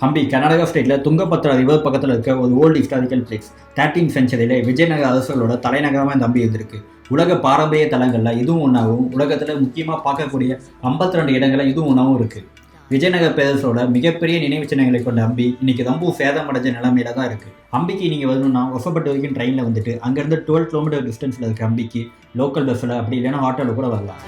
ஹம்பி கர்நாடகா ஸ்டேட்டில் துங்கபத்ரா ரிவர் பக்கத்தில் இருக்க ஒரு ஓல்டு ஹிஸ்டாரிக்கல் பிளேஸ். 13th சென்ச்சுரியில் விஜயநகர அரசர்களோட தலைநகரமாக இந்த ஹம்பி இருந்திருக்கு. உலக பாரம்பரிய தலங்களில் இதுவும் ஒன்றாகவும், உலகத்தில் முக்கியமாக பார்க்கக்கூடிய 52 இடங்களில் இதுவும் ஒன்றாகவும் இருக்குது. விஜயநகர பேரரசோட மிகப்பெரிய நினைவு சின்னங்களை கொண்ட ஹம்பி இன்னைக்கு ரொம்ப சேதமடைஞ்ச நிலைமையில தான் இருக்குது. ஹம்பிக்கு நீங்கள் வரணும்னா ஒசப்பட்டு வரைக்கும் ட்ரெயினில் வந்துட்டு அங்கேருந்து 12 கிலோமீட்டர் டிஸ்டன்ஸில் இருக்க ஹம்பிக்கு லோக்கல் பஸ்ஸில் அப்படி இல்லைன்னா ஆட்டோவில் கூட வரலாம்.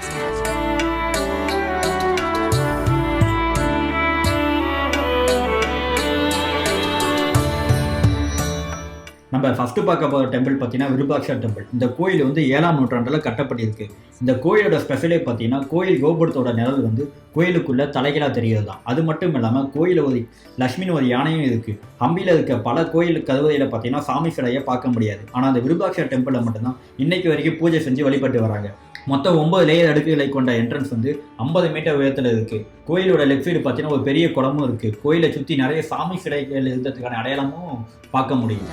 நம்ம ஃபஸ்ட்டு பார்க்க போகிற டெம்பிள் பார்த்தீங்கன்னா விருபாக்ஷா டெம்பிள். இந்த கோயில் வந்து 7ஆம் நூற்றாண்டில் கட்டப்பட்டிருக்கு. இந்த கோயிலோட ஸ்பெஷலே பார்த்தீங்கன்னா கோயில் கோபுரத்தோட நிழல் வந்து கோயிலுக்குள்ளே தலைகளாக தெரிகிறது தான். அது மட்டும் இல்லாமல் கோயிலில் ஒரு லக்ஷ்மின்னு ஒரு யானையும் இருக்குது. ஹம்பியில் இருக்க பல கோயில் கருவறையில் பார்த்தீங்கன்னா சாமி சிலையை பார்க்க முடியாது. ஆனால் அந்த விருபாக்ஷா டெம்பிளில் மட்டும்தான் இன்னைக்கு வரைக்கும் பூஜை செஞ்சு வழிபட்டு வராங்க. மொத்தம் 9 லேயர் அடுக்குகளை கொண்ட என்ட்ரன்ஸ் வந்து 50 மீட்டர் உயரத்தில் இருக்குது. கோயிலோட லெஃப்ட் சைடு பார்த்தீங்கன்னா ஒரு பெரிய குளமும் இருக்குது. கோயிலை சுற்றி நிறைய சாமி சிலைகள் இருந்ததுக்கான அடையாளமும் பார்க்க முடியும்.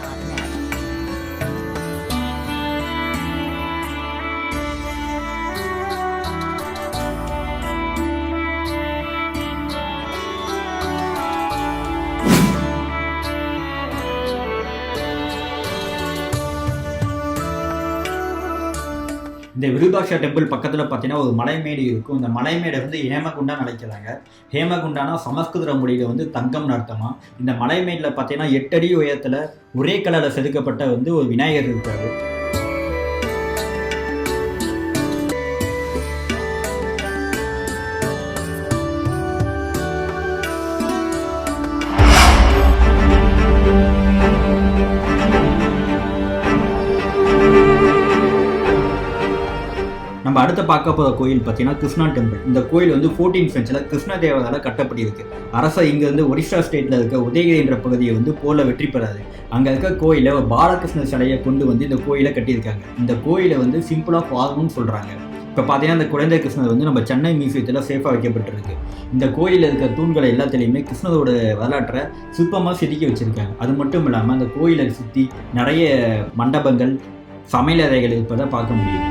இந்த விருபாக்ஷா டெம்பிள் பக்கத்தில் பார்த்தீங்கன்னா ஒரு மலைமேடு இருக்கும். இந்த மலைமேடை வந்து ஹேமகுண்டான்னு அழைக்கிறாங்க. ஹேமகுண்டானா சமஸ்கிருத மொழியில் வந்து தங்கம்னு அர்த்தமா. இந்த மலைமேடில் பார்த்தீங்கன்னா 8 அடி உயரத்தில் ஒரே கலரில் செதுக்கப்பட்ட வந்து ஒரு விநாயகர் இருக்காரு. நம்ம அடுத்த பார்க்க போகிற கோயில் பார்த்தீங்கன்னா கிருஷ்ணா டெம்பிள். இந்த கோயில் வந்து 14th சென்ச்சுரியில் கிருஷ்ணதேவரால் கட்டப்பட்டிருக்கு. அரசர் இங்கேருந்து ஒடிஷா ஸ்டேட்டில் இருக்க உதயகிரி என்ற பகுதியை வந்து போல வெற்றி பெறாது. அங்கே இருக்க கோயிலை பாலகிருஷ்ண சிலையை கொண்டு வந்து இந்த கோயிலை கட்டியிருக்காங்க. இந்த கோயிலை வந்து சிம்பிள் ஆஃப் ஆர்வம்னு சொல்கிறாங்க. இப்போ பார்த்தீங்கன்னா இந்த குழந்தை கிருஷ்ணர் வந்து நம்ம சென்னை மியூசியத்தில் சேஃபாக வைக்கப்பட்டிருக்கு. இந்த கோயிலில் இருக்க தூண்களை எல்லாத்துலேயுமே கிருஷ்ணரோட வரலாற்றை சிற்பமாக செதுக்கி வச்சுருக்காங்க. அது மட்டும் இல்லாமல் அந்த கோயிலை சுற்றி நிறைய மண்டபங்கள், சமையலறைகள் இருப்பதை பார்க்க முடியும்.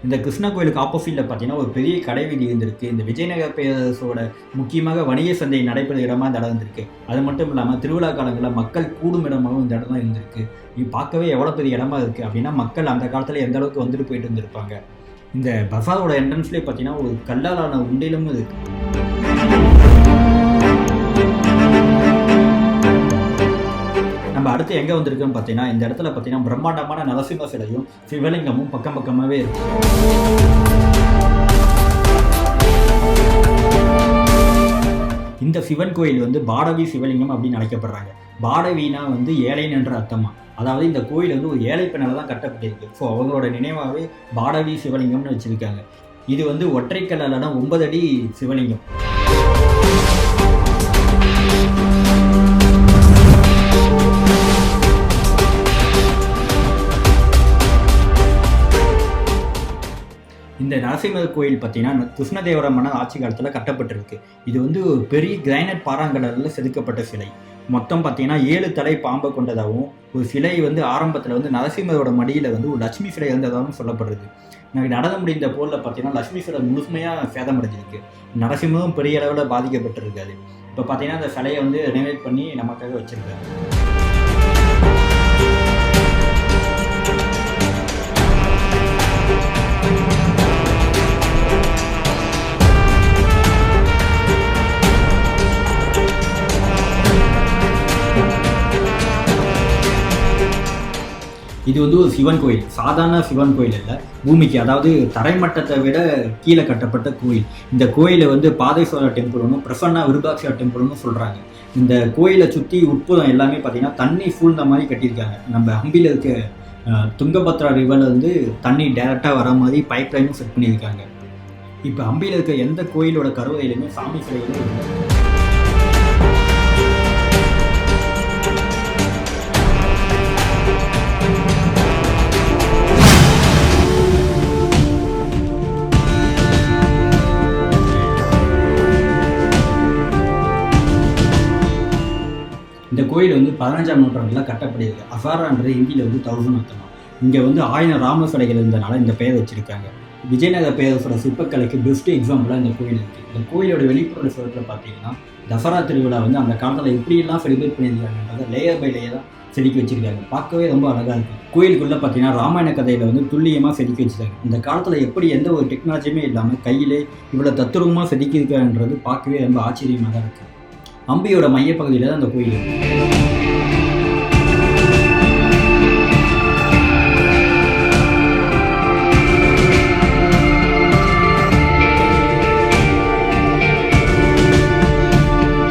இந்த கிருஷ்ணா கோயிலுக்கு ஆப்போசிட்டில் பார்த்தீங்கன்னா ஒரு பெரிய கடை வீதி இருந்திருக்கு. இந்த விஜயநகர பேரரசோட முக்கியமாக வணிக சந்தை நடைபெறும் இடமா இந்த இடம் இருந்திருக்கு. அது மட்டும் இல்லாமல் திருவிழா காலங்களில் மக்கள் கூடும் இடமாகவும் இந்த இடம் தான் இருந்திருக்கு. இது பார்க்கவே எவ்வளோ பெரிய இடமா இருக்குது அப்படின்னா மக்கள் அந்த காலத்தில் எந்த அளவுக்கு வந்துட்டு போயிட்டு இருந்திருப்பாங்க. இந்த பசாரோட என்ட்ரன்ஸ்லேயே பார்த்தீங்கன்னா ஒரு கல்லாலான உண்டிலும் இருக்குது. நம்ம அடுத்து எங்கே வந்திருக்குன்னு பார்த்தீங்கன்னா இந்த இடத்துல பார்த்தீங்கன்னா பிரம்மாண்டமான நரசிம்ம சிலையும் சிவலிங்கமும் பக்கம் பக்கமாகவே இருக்கு. இந்த சிவன் கோயில் வந்து பாடவி சிவலிங்கம் அப்படின்னு அழைக்கப்படுறாங்க. பாடவினா வந்து ஏழைன்னு என்ற அர்த்தமா. அதாவது இந்த கோயில் வந்து ஒரு ஏழை பெண்ணால் தான் கட்டப்பட்டிருக்கு. ஸோ அவங்களோட நினைவாகவே பாடவி சிவலிங்கம்னு வச்சுருக்காங்க. இது வந்து ஒற்றைக்கல்லான 9 அடி சிவலிங்கம். இந்த நரசிம்மர் கோயில் பார்த்தீங்கன்னா கிருஷ்ணதேவர மன்னர் ஆட்சி காலத்தில் கட்டப்பட்டிருக்கு. இது வந்து ஒரு பெரிய கிரைனைட் பாறாங்கல்லில் செதுக்கப்பட்ட சிலை. மொத்தம் பார்த்தீங்கன்னா 7 தலை பாம்பை கொண்டதாகவும், ஒரு சிலை வந்து ஆரம்பத்தில் வந்து நரசிம்மரோட மடியில் வந்து ஒரு லட்சுமி சிலை இருந்ததாகவும் சொல்லப்படுறது. எனக்கு நடந்து முடிந்த போரில் பார்த்தீங்கன்னா லட்சுமி சிலை முழுமையாக சேதமடைஞ்சிருக்கு. நரசிம்மரும் பெரிய அளவில் பாதிக்கப்பட்டிருக்காது. இப்போ பார்த்தீங்கன்னா அந்த சிலையை வந்து ரெனோவேட் பண்ணி நமக்காக வச்சுருக்காங்க. இது வந்து ஒரு சிவன் கோயில். சாதாரண சிவன் கோயில் இல்லை, பூமிக்கு அதாவது தரைமட்டத்தை விட கீழே கட்டப்பட்ட கோயில். இந்த கோயிலை வந்து பாதேஸ்வரா டெம்பிள்னு பிரசன்னா விருபாக்ஷா டெம்பிள்னு சொல்கிறாங்க. இந்த கோயிலை சுற்றி உட்புறம் எல்லாமே பார்த்தீங்கன்னா தண்ணி சூழ்ந்த மாதிரி கட்டியிருக்காங்க. நம்ம ஹம்பியில் இருக்க துங்கபத்ரா ரிவரில் வந்து தண்ணி டேரெக்டாக வர மாதிரி பைப் லைனும் செட் பண்ணியிருக்காங்க. இப்போ ஹம்பியில் இருக்க எந்த கோயிலோட கருவறையிலுமே சாமி சிலைகளும் இல்லை. இந்த கோயில் வந்து 15ஆம் நூற்றாண்டில் கட்டப்பட்டிருக்கு. அசாரான்றது ஹிந்தியில் வந்து 1000 அர்த்தமா. இங்கே வந்து 1000 ராம சிலைகள் இருந்தனால இந்த பெயர் வச்சுருக்காங்க. விஜயநகர பேரரசோட சிற்பக்கலைக்கு பெஸ்ட் எக்ஸாம்பிளாக இந்த கோயில் இருக்குது. இந்த கோயிலோட வெளிப்புற சுவரத்தில் பார்த்தீங்கன்னா தசரா திருவிழா வந்து அந்த காலத்தில் எப்படியெல்லாம் செலிப்ரேட் பண்ணியிருக்காங்கன்றதை லேயர் பை லேயராக செதுக்கி வச்சிருக்காங்க. பார்க்கவே ரொம்ப அழகாக இருக்குது. கோயிலுக்குள்ளே பார்த்தீங்கன்னா ராமாயண கதையில் வந்து துல்லியமாக செதுக்கி வச்சுருக்காங்க. இந்த காலத்தில் எப்படி எந்த ஒரு டெக்னாலஜியுமே இல்லாமல் கையிலே இவ்வளோ தத்துரூபமாக செதுக்கியிருக்கான்றது பார்க்கவே ரொம்ப ஆச்சரியமாக தான் இருக்குது. அம்பியோட மையப்பகுதியில் தான் அந்த கோயில் இருக்குது.